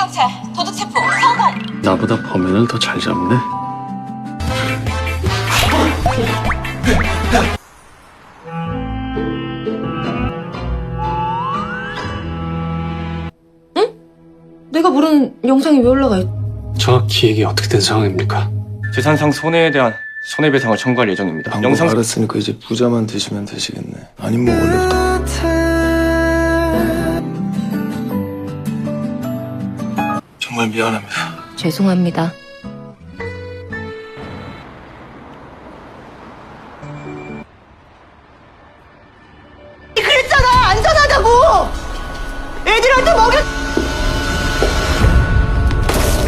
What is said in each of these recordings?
경찰 도둑 체포 성공. 나보다 범인을 더 잘 잡네. 내가 모르는 영상이 왜 올라가 있... 정확히 이게 어떻게 된 상황입니까? 재산상 손해에 대한 손해배상을 청구할 예정입니다. 방법 영상 알았으니까 이제 부자만 되시면 되시겠네. 아님 뭐 원래부터. 정말 미안합니다. 죄송합니다. 그랬잖아 안전하다고. 애들한테 먹여.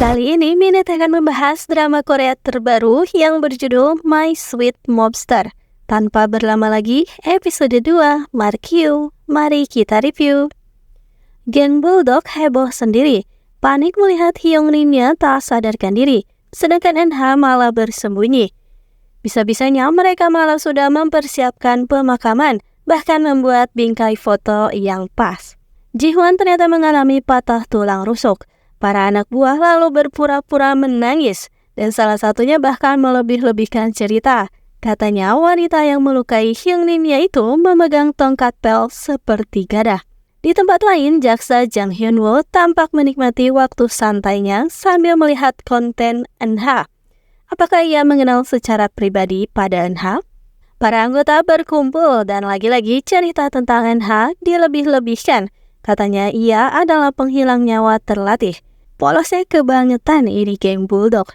Kali ini Minute akan membahas drama Korea terbaru yang berjudul My Sweet Mobster. Tanpa berlama lagi, episode 2, Markyu. Mari kita review. Geng Bulldog heboh sendiri. Panik melihat Hyungrinnya tak sadarkan diri, sedangkan NH malah bersembunyi. Bisa-bisanya mereka malah sudah mempersiapkan pemakaman, bahkan membuat bingkai foto yang pas. Ji-hwan ternyata mengalami patah tulang rusuk. Para anak buah lalu berpura-pura menangis, dan salah satunya bahkan melebih-lebihkan cerita. Katanya wanita yang melukai Hyungrinnya itu memegang tongkat pel seperti gada. Di tempat lain, jaksa Jang Hyun-woo tampak menikmati waktu santainya sambil melihat konten NH. Apakah ia mengenal secara pribadi pada NH? Para anggota berkumpul dan lagi-lagi cerita tentang NH dilebih-lebihkan. Katanya ia adalah penghilang nyawa terlatih. Polosnya kebangetan ini geng Bulldog.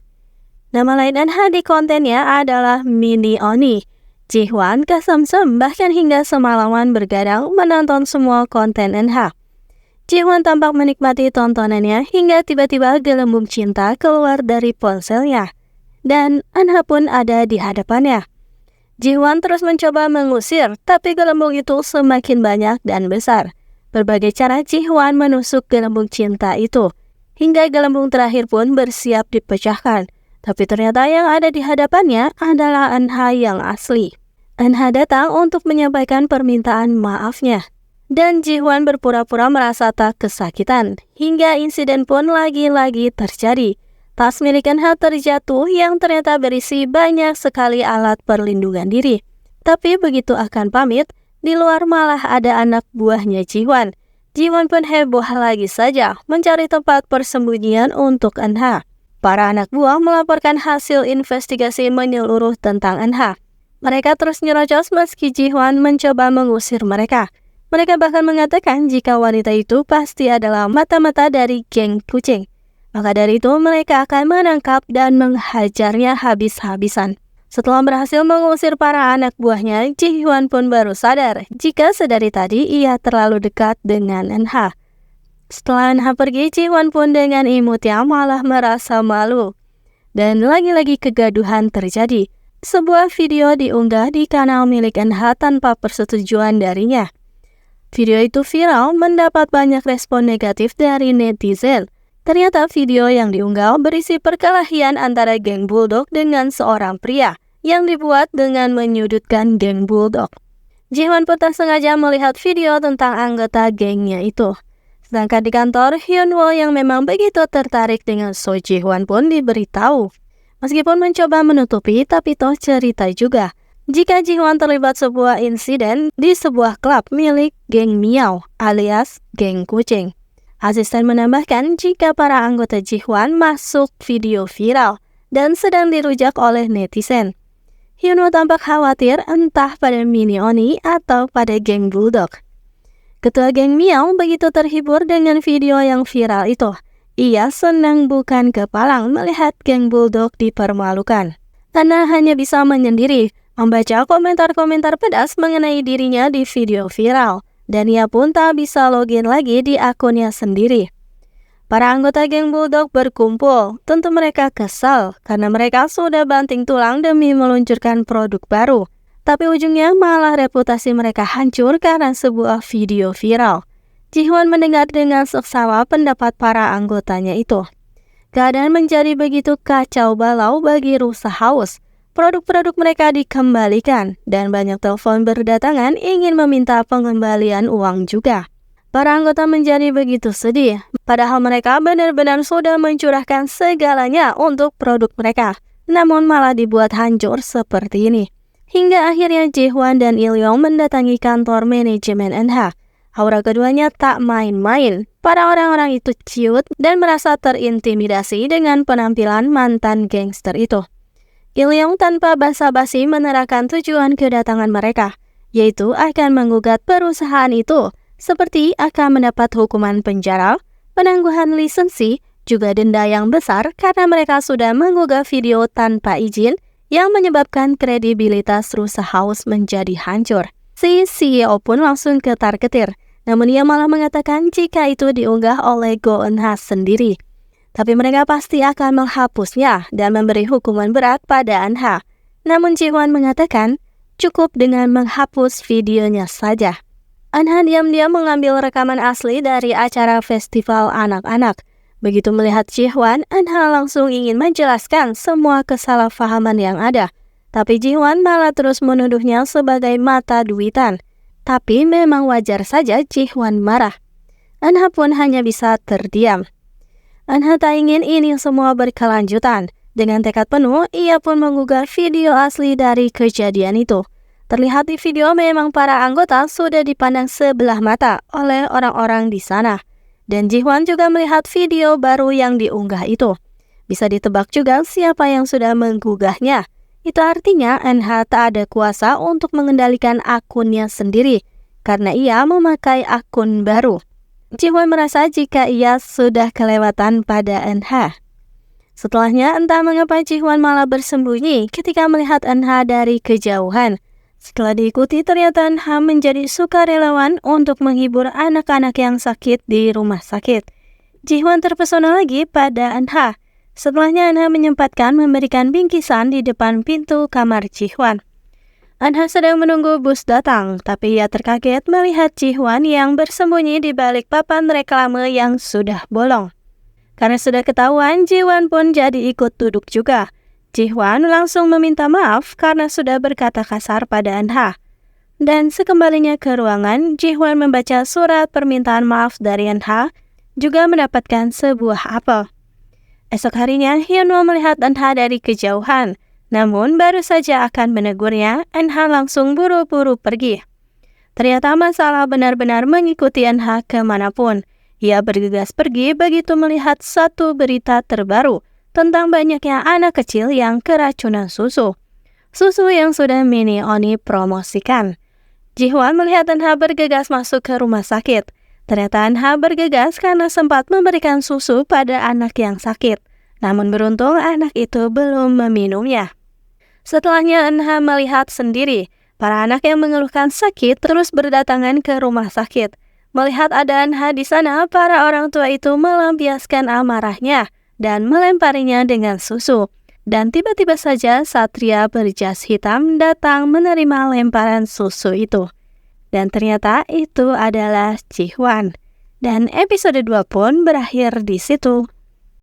Nama lain NH di kontennya adalah Mini Oni. Ji-hwan, Kasamsem, bahkan hingga semalaman bergadang menonton semua konten NH. Ji-hwan tampak menikmati tontonannya hingga tiba-tiba gelembung cinta keluar dari ponselnya. Dan NH pun ada di hadapannya. Ji-hwan terus mencoba mengusir, tapi gelembung itu semakin banyak dan besar. Berbagai cara Ji-hwan menusuk gelembung cinta itu. Hingga gelembung terakhir pun bersiap dipecahkan. Tapi ternyata yang ada di hadapannya adalah NH yang asli. NH datang untuk menyampaikan permintaan maafnya. Dan Ji-hwan berpura-pura merasa tak kesakitan. Hingga insiden pun lagi-lagi terjadi. Tas milik NH terjatuh yang ternyata berisi banyak sekali alat perlindungan diri. Tapi begitu akan pamit, di luar malah ada anak buahnya Ji-hwan. Ji-hwan pun heboh lagi saja mencari tempat persembunyian untuk NH. Para anak buah melaporkan hasil investigasi menyeluruh tentang NH. Mereka terus nyerocos meski Ji-hwan mencoba mengusir mereka. Mereka bahkan mengatakan jika wanita itu pasti adalah mata-mata dari geng kucing. Maka dari itu mereka akan menangkap dan menghajarnya habis-habisan. Setelah berhasil mengusir para anak buahnya, Ji-hwan pun baru sadar jika sedari tadi ia terlalu dekat dengan NH. Setelah NH pergi, Ji-hwan pun dengan imutnya malah merasa malu. Dan lagi-lagi kegaduhan terjadi. Sebuah video diunggah di kanal milik NH tanpa persetujuan darinya. Video itu viral mendapat banyak respon negatif dari netizen. Ternyata video yang diunggah berisi perkelahian antara geng Bulldog dengan seorang pria yang dibuat dengan menyudutkan geng Bulldog. Ji-hwan pun tak sengaja melihat video tentang anggota gengnya itu. Sedangkan di kantor, Hyun-woo yang memang begitu tertarik dengan So Ji-hwan pun diberitahu. Meskipun mencoba menutupi, tapi toh cerita juga jika Ji-hwan terlibat sebuah insiden di sebuah klub milik geng Miao alias geng kucing. Asisten menambahkan jika para anggota Ji-hwan masuk video viral dan sedang dirujak oleh netizen. Hyun-woo tampak khawatir entah pada Mini Oni atau pada geng Bulldog. Ketua geng Miao begitu terhibur dengan video yang viral itu. Ia senang bukan kepalang melihat geng Bulldog dipermalukan. Karena hanya bisa menyendiri membaca komentar-komentar pedas mengenai dirinya di video viral. Dan ia pun tak bisa login lagi di akunnya sendiri. Para anggota geng Bulldog berkumpul. Tentu mereka kesal karena mereka sudah banting tulang demi meluncurkan produk baru. Tapi ujungnya malah reputasi mereka hancur karena sebuah video viral. Ji-hwan mendengar dengan seksama pendapat para anggotanya itu. Keadaan menjadi begitu kacau balau bagi Rusa House. Produk-produk mereka dikembalikan dan banyak telepon berdatangan ingin meminta pengembalian uang juga. Para anggota menjadi begitu sedih, padahal mereka benar-benar sudah mencurahkan segalanya untuk produk mereka. Namun malah dibuat hancur seperti ini. Hingga akhirnya Ji-hwan dan Il-yong mendatangi kantor manajemen NH. Aura keduanya tak main-main. Para orang-orang itu ciut dan merasa terintimidasi dengan penampilan mantan gangster itu. Il-yong tanpa basa-basi menerangkan tujuan kedatangan mereka, yaitu akan menggugat perusahaan itu, seperti akan mendapat hukuman penjara, penangguhan lisensi, juga denda yang besar karena mereka sudah mengunggah video tanpa izin yang menyebabkan kredibilitas Rusa House menjadi hancur. Si CEO pun langsung ketar-ketir, namun ia malah mengatakan jika itu diunggah oleh Go Eun-ha sendiri. Tapi mereka pasti akan menghapusnya dan memberi hukuman berat pada Eun-ha. Namun Ji-hwan mengatakan cukup dengan menghapus videonya saja. Eun-ha diam-diam mengambil rekaman asli dari acara festival anak-anak. Begitu melihat Ji-hwan, Eun-ha langsung ingin menjelaskan semua kesalahpahaman yang ada. Tapi Ji-hwan malah terus menuduhnya sebagai mata duitan. Tapi memang wajar saja Ji-hwan marah. Eun-ha pun hanya bisa terdiam. Eun-ha tak ingin ini semua berkelanjutan. Dengan tekad penuh, ia pun menggugah video asli dari kejadian itu. Terlihat di video memang para anggota sudah dipandang sebelah mata oleh orang-orang di sana. Dan Ji-hwan juga melihat video baru yang diunggah itu. Bisa ditebak juga siapa yang sudah menggugahnya. Itu artinya Eun-ha tak ada kuasa untuk mengendalikan akunnya sendiri, karena ia memakai akun baru. Ji-hwan merasa jika ia sudah kelewatan pada Eun-ha. Setelahnya entah mengapa Ji-hwan malah bersembunyi ketika melihat Eun-ha dari kejauhan. Setelah diikuti, ternyata Eun-ha menjadi sukarelawan untuk menghibur anak-anak yang sakit di rumah sakit. Ji-hwan terpesona lagi pada Eun-ha. Setelahnya Eun-ha menyempatkan memberikan bingkisan di depan pintu kamar Ji-hwan. Eun-ha sedang menunggu bus datang, tapi ia terkaget melihat Ji-hwan yang bersembunyi di balik papan reklame yang sudah bolong. Karena sudah ketahuan, Ji-hwan pun jadi ikut duduk juga. Ji-hwan langsung meminta maaf karena sudah berkata kasar pada Eun-ha. Dan sekembalinya ke ruangan, Ji-hwan membaca surat permintaan maaf dari Eun-ha, juga mendapatkan sebuah apel. Esok harinya, Hyun-woo melihat Eun-ha dari kejauhan. Namun baru saja akan menegurnya, Eun-ha langsung buru-buru pergi. Ternyata masalah benar-benar mengikuti Eun-ha kemanapun. Ia bergegas pergi begitu melihat satu berita terbaru tentang banyaknya anak kecil yang keracunan susu. Susu yang sudah Mini Oni promosikan. Ji-hwan melihat Eun-ha bergegas masuk ke rumah sakit. Ternyata Eun-ha bergegas karena sempat memberikan susu pada anak yang sakit. Namun beruntung anak itu belum meminumnya. Setelahnya Eun-ha melihat sendiri, para anak yang mengeluhkan sakit terus berdatangan ke rumah sakit. Melihat ada Eun-ha di sana, para orang tua itu melampiaskan amarahnya dan melemparinya dengan susu. Dan tiba-tiba saja Satria berjas hitam datang menerima lemparan susu itu. Dan ternyata itu adalah Ji-hwan. Dan episode 2 pun berakhir di situ.